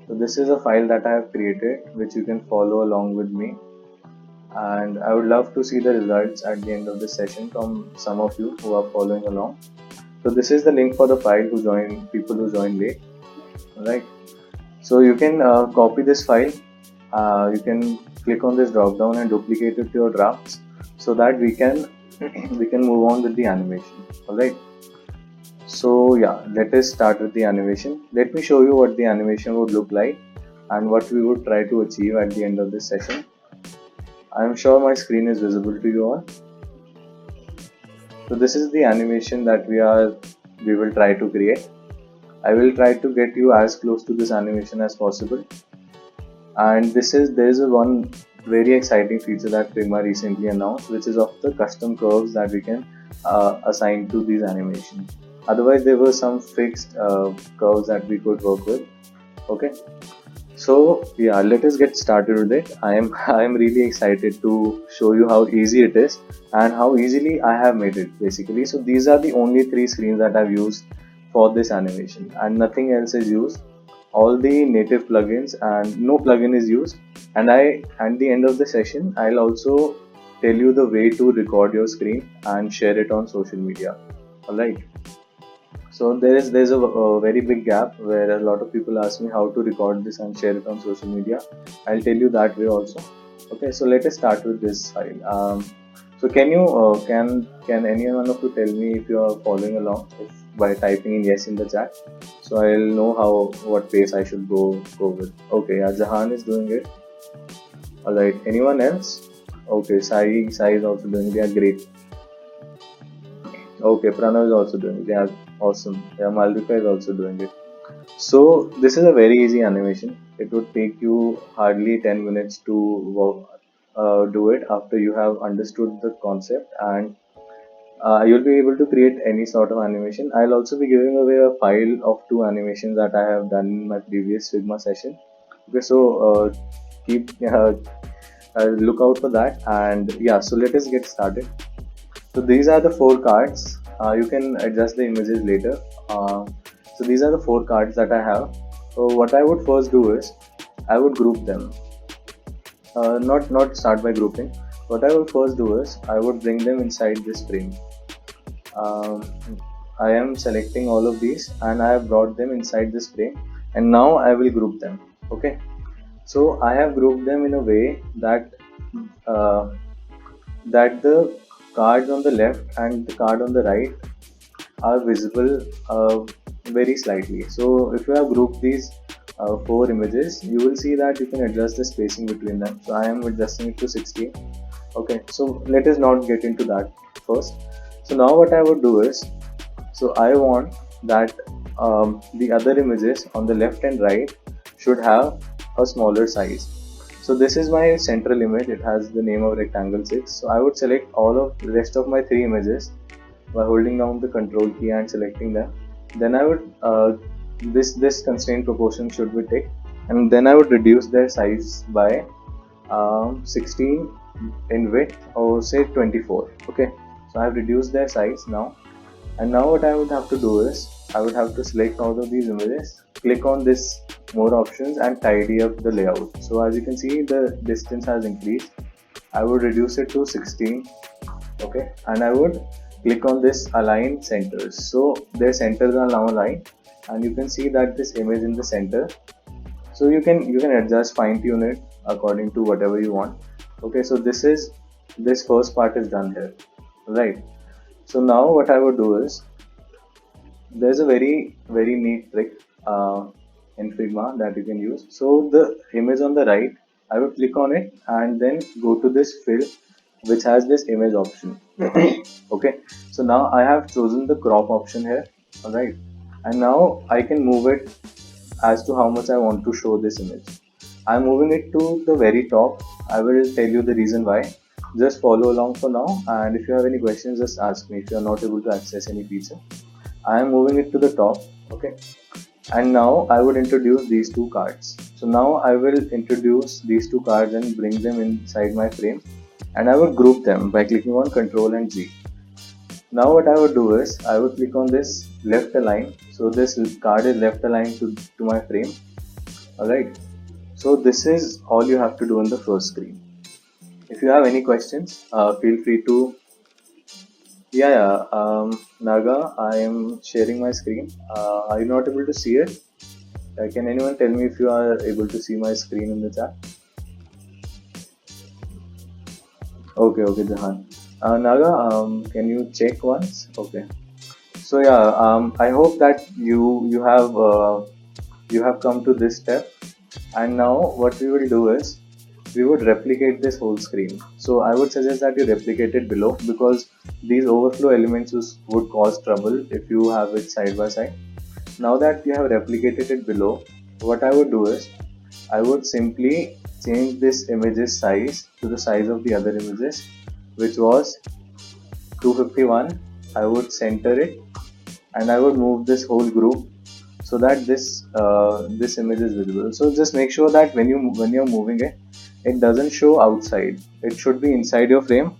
So this is a file that I have created which you can follow along with me, and I would love to see the results at the end of this session from some of you who are following along. So this is the link for the file who join people who join late. Alright. So you can copy this file. You can click on this drop down and duplicate it to your drafts so that we can we can move on with the animation. Alright. So yeah, let us start with the animation. Let me show you what the animation would look like and what we would try to achieve at the end of this session. I am sure my screen is visible to you all. So this is the animation that we will try to create. I will try to get you as close to this animation as possible. And there is a one very exciting feature that Figma recently announced, which is of the custom curves that we can assign to these animations. Otherwise, there were some fixed curves that we could work with. Okay, so yeah, let us get started with it. I am really excited to show you how easy it is and how easily I have made it basically. So these are the only three screens that I've used for this animation, and nothing else is used. All the native plugins and no plugin is used. And at the end of the session, I'll also tell you the way to record your screen and share it on social media. Alright. So there's a very big gap where a lot of people ask me how to record this and share it on social media. I'll tell you that way also. Okay, so let us start with this file. So can any one of you tell me if you are following along by typing in yes in the chat? So I'll know what pace I should go with. Okay, yeah, Jahan is doing it. Alright, anyone else? Okay, Sai is also doing it. Yeah, great. Okay, Pranav is also doing it. Yeah, awesome. Yeah, Malvika is also doing it. So this is a very easy animation. It would take you hardly 10 minutes to do it after you have understood the concept, and you'll be able to create any sort of animation. I'll also be giving away a file of two animations that I have done in my previous Figma session. Okay, so keep look out for that. And yeah, so let us get started. So these are the four cards. You can adjust the images later. So these are the four cards that I have. So what I would first do is I would group them. Not start by grouping. What I would first do is I would bring them inside this frame. Um, I am selecting all of these and I have brought them inside this frame, and now I will group them. Okay. So I have grouped them in a way that uh, the cards on the left and the card on the right are visible very slightly. So if you have grouped these four images, you will see that you can adjust the spacing between them. So I am adjusting it to 16. Okay, so let us not get into that first. So now what I would do is, so I want that the other images on the left and right should have a smaller size. So this is my central image. It has the name of rectangle 6. So I would select all of the rest of my three images by holding down the control key and selecting them. Then I would this constraint proportion should be ticked, and then I would reduce their size by 16 in width, or say 24. Okay, so I have reduced their size now, and now what I would have to do is I would have to select all of these images, click on this more options and tidy up the layout. So as you can see, the distance has increased. I would reduce it to 16. Okay, and I would click on this align centers. So their centers are now aligned, and you can see that this image in the center. So you can adjust, fine tune it according to whatever you want. Okay, so this first part is done here, right? So now what I would do is, there's a very neat trick in Figma that you can use. So the image on the right, I would click on it and then go to this fill which has this image option. Okay, so now I have chosen the crop option here. Alright, and now I can move it as to how much I want to show this image. I'm moving it to the very top. I will tell you the reason why. Just follow along for now, and if you have any questions, just ask me if you are not able to access any feature. I am moving it to the top. Okay, and now I would introduce these two cards. So now I will introduce these two cards and bring them inside my frame, and I would group them by clicking on Ctrl and G. Now what I would do is I would click on this left align. So this card is left aligned to my frame, Alright, so this is all you have to do on the first screen. If you have any questions, feel free to. Yeah, yeah. Naga, I am sharing my screen. Are you not able to see it? Can anyone tell me if you are able to see my screen in the chat? Okay, okay, Jahan. Naga, can you check once? Okay. So yeah, I hope that you have come to this step, and now what we will do is we would replicate this whole screen. So I would suggest that you replicate it below, because these overflow elements would cause trouble if you have it side by side. Now that you have replicated it below, what I would do is I would simply change this image's size to the size of the other images, which was 251. I would center it, and I would move this whole group so that this image is visible. So just make sure that when you're moving it, it doesn't show outside. It should be inside your frame,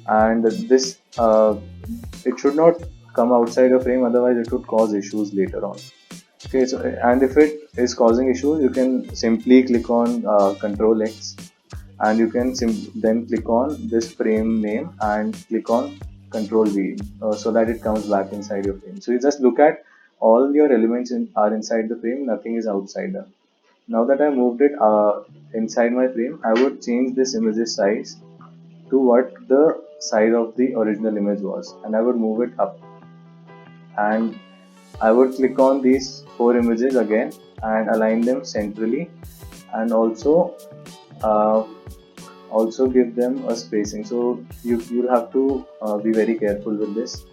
and this it should not come outside your frame. Otherwise, it would cause issues later on. Okay, so and if it is causing issues, you can simply click on Control X, and you can then click on this frame name and click on Control V, so that it comes back inside your frame. So you just look at all your elements are inside the frame, nothing is outside them. Now that I moved it inside my frame, I would change this image's size to what the size of the original image was, and I would move it up, and I would click on these four images again and align them centrally, and uh, also give them a spacing. So you'll have to be very careful with this,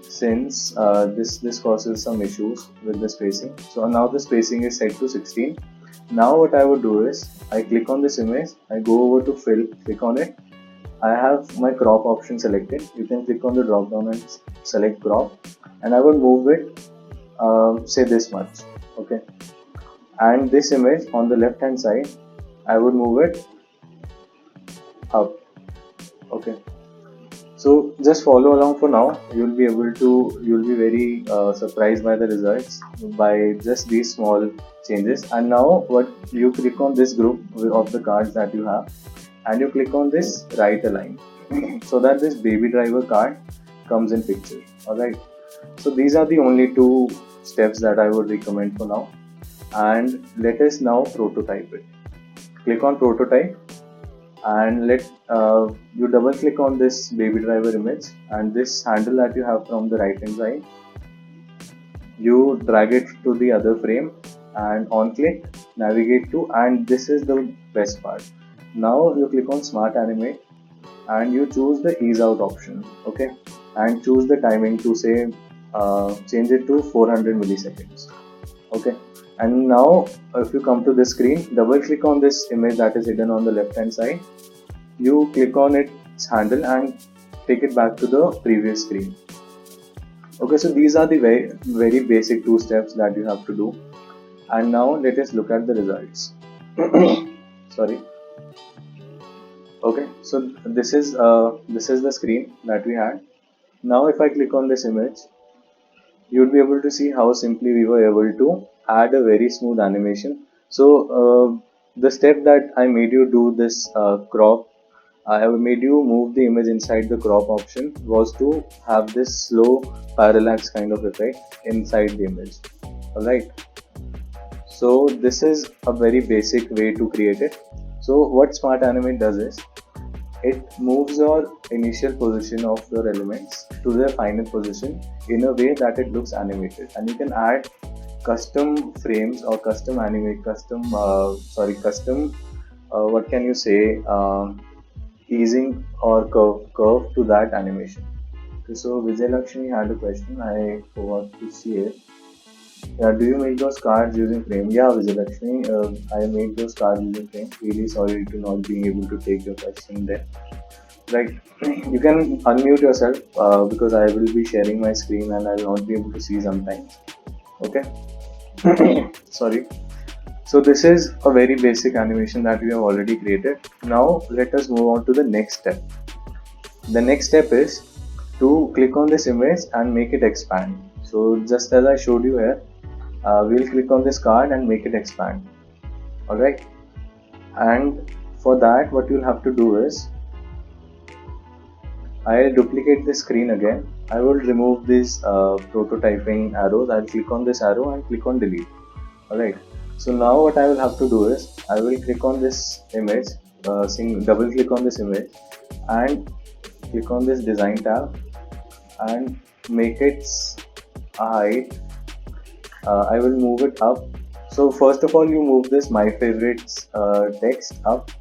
since this causes some issues with the spacing. So now the spacing is set to 16. Now what I would do is I click on this image, I go over to fill, click on it. I have my crop option selected. You can click on the drop down and select crop, and I would move it say this much. Okay, and this image on the left hand side, I would move it up. Okay, so just follow along for now. You'll be very surprised by the results by just these small changes. And now what you click on this group of the cards that you have, and you click on this right align, so that this baby driver card comes in picture. Alright, so these are the only two steps that I would recommend for now. And let us now prototype it. Click on prototype, and let you double click on this baby driver image, and this handle that you have from the right hand side, you drag it to the other frame, and on click navigate to, and this is the best part. Now you click on smart animate, and you choose the ease out option. Okay, and choose the timing to say change it to 400 milliseconds. Okay, and now if you come to this screen, double click on this image that is hidden on the left hand side, you click on its handle and take it back to the previous screen. Okay, so these are the very basic two steps that you have to do. And now let us look at the results. Sorry. Okay, so this is the screen that we had. Now if I click on this image, you would be able to see how simply we were able to add a very smooth animation. So the step that I made you do this crop, I have made you move the image inside the crop option, was to have this slow parallax kind of effect inside the image. Alright, so this is a very basic way to create it. So what Smart Animate does is it moves your initial position of your elements to their final position in a way that it looks animated, and you can add custom frames or custom animate custom what can you say easing or curve to that animation. Okay, so Vijay Lakshmi had a question, I forgot to see it. Yeah, do you make those cards using frame? Yeah, Vijay Lakshmi, I make those cards using frame. Really sorry to not being able to take your question there. Right, you can unmute yourself because I will be sharing my screen and I will not be able to see sometimes. Okay. Sorry. So this is a very basic animation that we have already created. Now let us move on to the next step. The next step is to click on this image and make it expand. So just as I showed you here, we'll click on this card and make it expand. Alright, and for that what you'll have to do is I'll duplicate the screen again. I will remove these prototyping arrows. I'll click on this arrow and click on delete. Alright, so now what I will have to do is I will click on this image, double click on this image and click on this design tab and make its height. I will move it up. So first of all you move this my favorites text up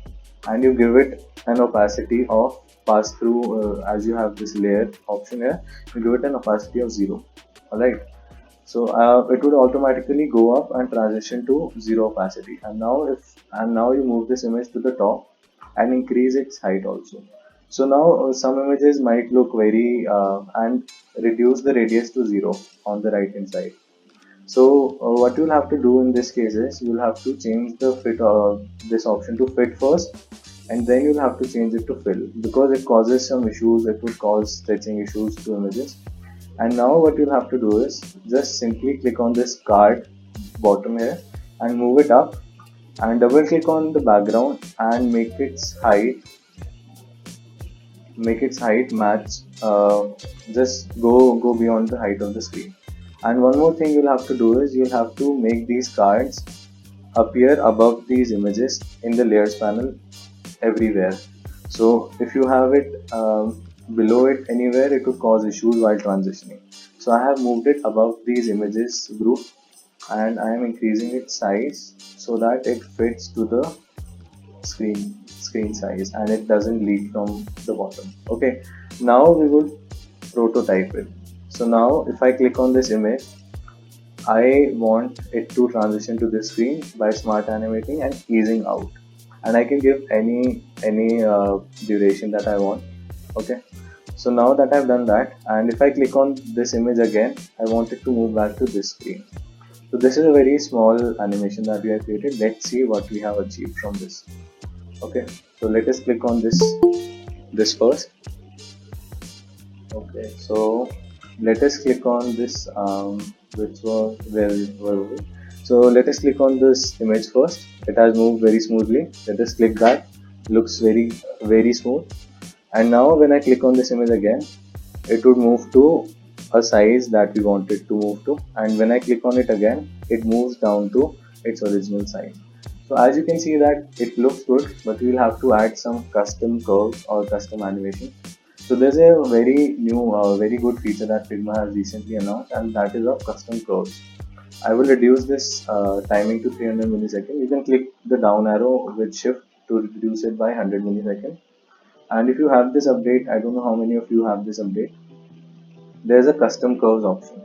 and you give it an opacity of pass through, as you have this layer option here, you give it an opacity of 0. Alright, so it would automatically go up and transition to 0 opacity, and now you move this image to the top and increase its height also. So now some images might look very and reduce the radius to 0 on the right hand side. So what you'll have to do in this case is you'll have to change the fit, this option to fit first, and then you'll have to change it to fill, because it causes some issues. It would cause stretching issues to images. And now what you'll have to do is just simply click on this card bottom here and move it up and double click on the background and make its height match, just go beyond the height of the screen. And one more thing you'll have to do is you'll have to make these cards appear above these images in the layers panel everywhere. So if you have it below it anywhere, it could cause issues while transitioning. So I have moved it above these images group and I am increasing its size so that it fits to the screen size and it doesn't leak from the bottom. Okay, now we would prototype it. So now if I click on this image, I want it to transition to this screen by smart animating and easing out, and I can give any duration that I want. Okay, so now that I've done that, and if I click on this image again, I want it to move back to this screen. So this is a very small animation that we have created. Let's see what we have achieved from this. Okay, so let us click on this first. Okay, so let us click on this, which was where were we? So let us click on this image first. It has moved very smoothly. Let us click that. Looks very smooth. And now when I click on this image again, it would move to a size that we want it to move to. And when I click on it again, it moves down to its original size. So as you can see that it looks good, but we'll have to add some custom curves or custom animation. So there's a very new, very good feature that Figma has recently announced, and that is of custom curves. I will reduce this timing to 300 milliseconds. You can click the down arrow with shift to reduce it by 100 milliseconds. And if you have this update, I don't know how many of you have this update, there's a custom curves option.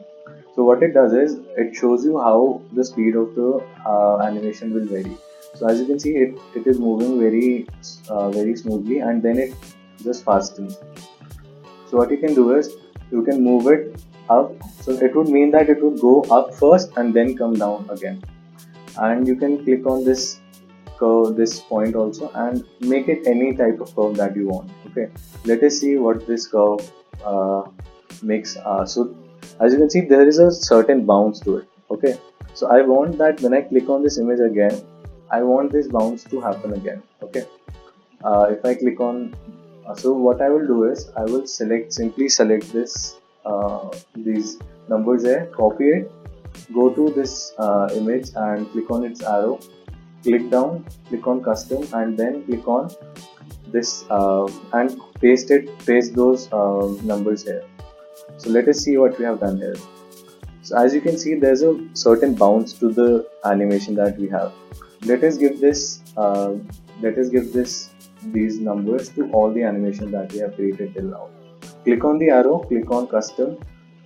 So what it does is it shows you how the speed of the animation will vary. So as you can see, it is moving very smoothly, and then it just fastens. So what you can do is you can move it up. So it would mean that it would go up first and then come down again. And you can click on this curve, this point also, and make it any type of curve that you want. Okay, let us see what this curve makes. So as you can see, there is a certain bounce to it. Okay, so I want that when I click on this image again, I want this bounce to happen again. Okay, if I click on, so what I will do is I will simply select this, these numbers there, copy it, go to this image and click on its arrow, click down, click on custom, and then click on this and paste those numbers here. So let us see what we have done here. So as you can see, there's a certain bounce to the animation that we have. Let us give this these numbers to all the animation that we have created till now. Click on the arrow, click on custom,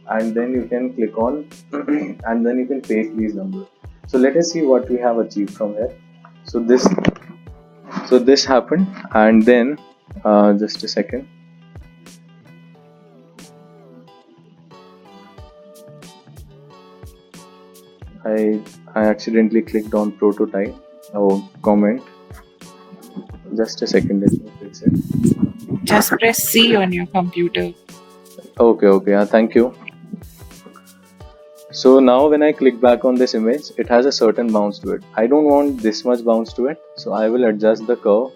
and then you can click on and then you can paste these numbers. So let us see what we have achieved from here. So this happened, and then just a second. I accidentally clicked on prototype. Oh, comment. Just a second, let me fix it. Just press C on your computer. Okay, thank you. So now when I click back on this image, it has a certain bounce to it. I don't want this much bounce to it, so I will adjust the curve.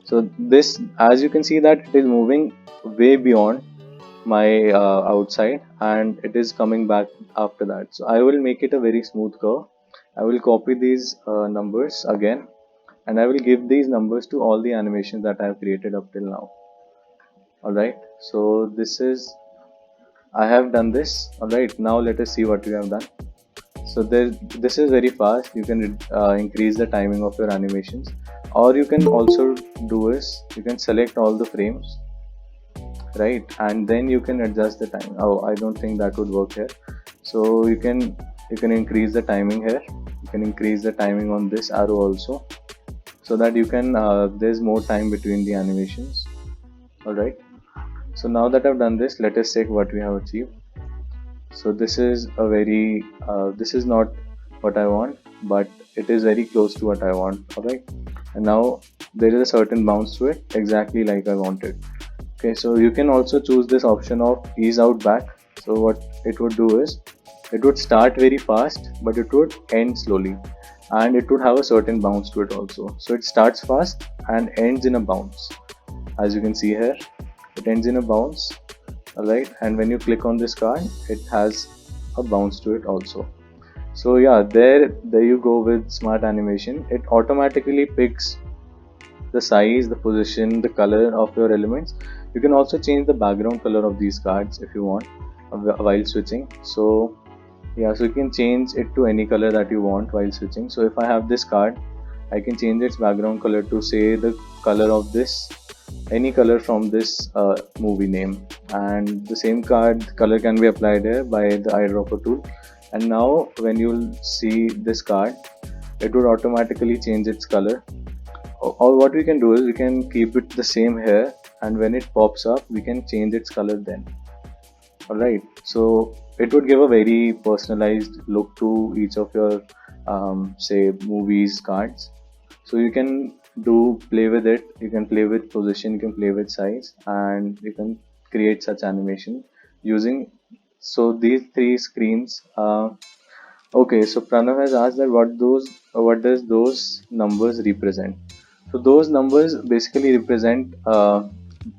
So this, as you can see, that it is moving way beyond my outside, and it is coming back after that. So I will make it a very smooth curve. I will copy these numbers again, and I will give these numbers to all the animations that I have created up till now. Alright, so this is, I have done this. Alright, now let us see what we have done. So this is very fast. You can increase the timing of your animations, or you can also do is you can select all the frames, right, and then you can adjust the time. Oh, I don't think that would work here. So you can increase the timing here. You can increase the timing on this arrow also, so that you can there's more time between the animations. All right. So now that I've done this, let us check what we have achieved. So this is a very this is not what I want, but it is very close to what I want. All right. And now there is a certain bounce to it, exactly like I wanted. Okay, so you can also choose this option of ease out back. So what it would do is it would start very fast, but it would end slowly, and it would have a certain bounce to it also. So it starts fast and ends in a bounce. As you can see here, it ends in a bounce. Alright, and when you click on this card, it has a bounce to it also. So yeah, there you go with smart animation. It automatically picks the size, the position, the color of your elements. You can also change the background color of these cards if you want while switching. So yeah, so you can change it to any color that you want while switching. So if I have this card, I can change its background color to say the color of this, any color from this movie name, and the same card color can be applied here by the eyedropper tool. And now when you'll see this card, it would automatically change its color. Or what we can do is we can keep it the same here, and when it pops up we can change its color then. Alright, so it would give a very personalized look to each of your say movies cards. So you can do play with it, you can play with position, you can play with size, and you can create such animation using, so these three screens. Okay, so Pranav has asked that what does those numbers represent? So those numbers basically represent.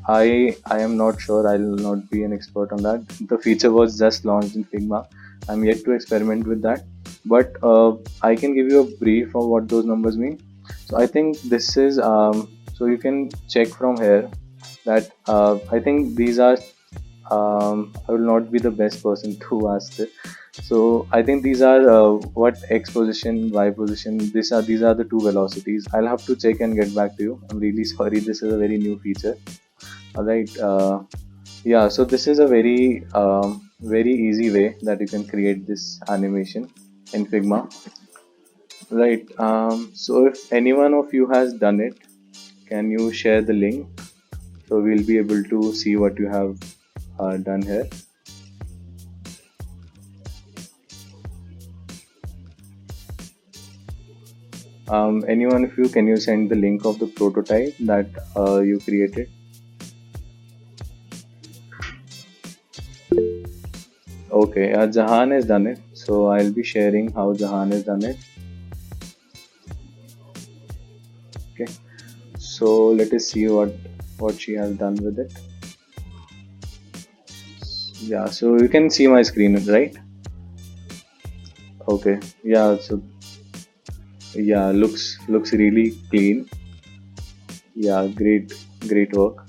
I am not sure. I'll not be an expert on that. The feature was just launched in Figma. I'm yet to experiment with that, but I can give you a brief of what those numbers mean. So I think this is so you can check from here that I think these are. I will not be the best person to ask this. So I think these are what x position, y position. These are the two velocities. I'll have to check and get back to you. I'm really sorry. This is a very new feature. All right. Yeah. So this is a very easy way that you can create this animation in Figma. Right. So if any one of you has done it, can you share the link so we'll be able to see what you have done here. Anyone of you, can you send the link of the prototype that you created? Okay, Jahan has done it, so I'll be sharing how Jahan has done it. Okay, so let us see what she has done with it. Yeah, so you can see my screen, right? Okay, yeah, so yeah, looks really clean. Yeah, great work.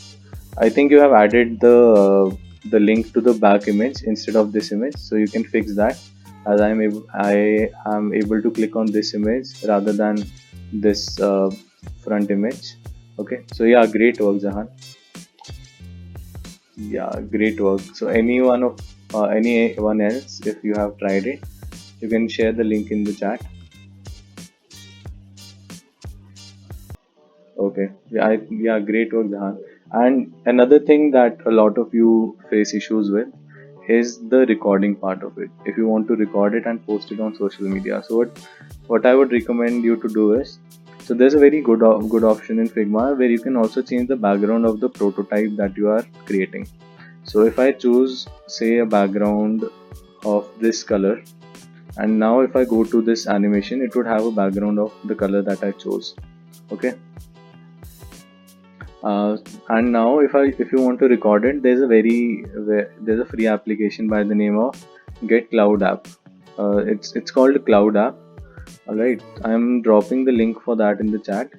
I think you have added the link to the back image instead of this image, so you can fix that. As I am able to click on this image rather than this front image. Okay, so yeah, great work, Jahan. Yeah, great work. So anyone else, if you have tried it, you can share the link in the chat. Okay. Yeah, great work, Jahan. And another thing that a lot of you face issues with is the recording part of it. If you want to record it and post it on social media, so what I would recommend you to do is, so there's a very good option in Figma where you can also change the background of the prototype that you are creating. So if I choose, say, a background of this color, and now if I go to this animation, it would have a background of the color that I chose. Okay. uh, and now if you want to record it, there's a free application by the name of Get Cloud app. It's called Cloud app. All right, I'm dropping the link for that in the chat.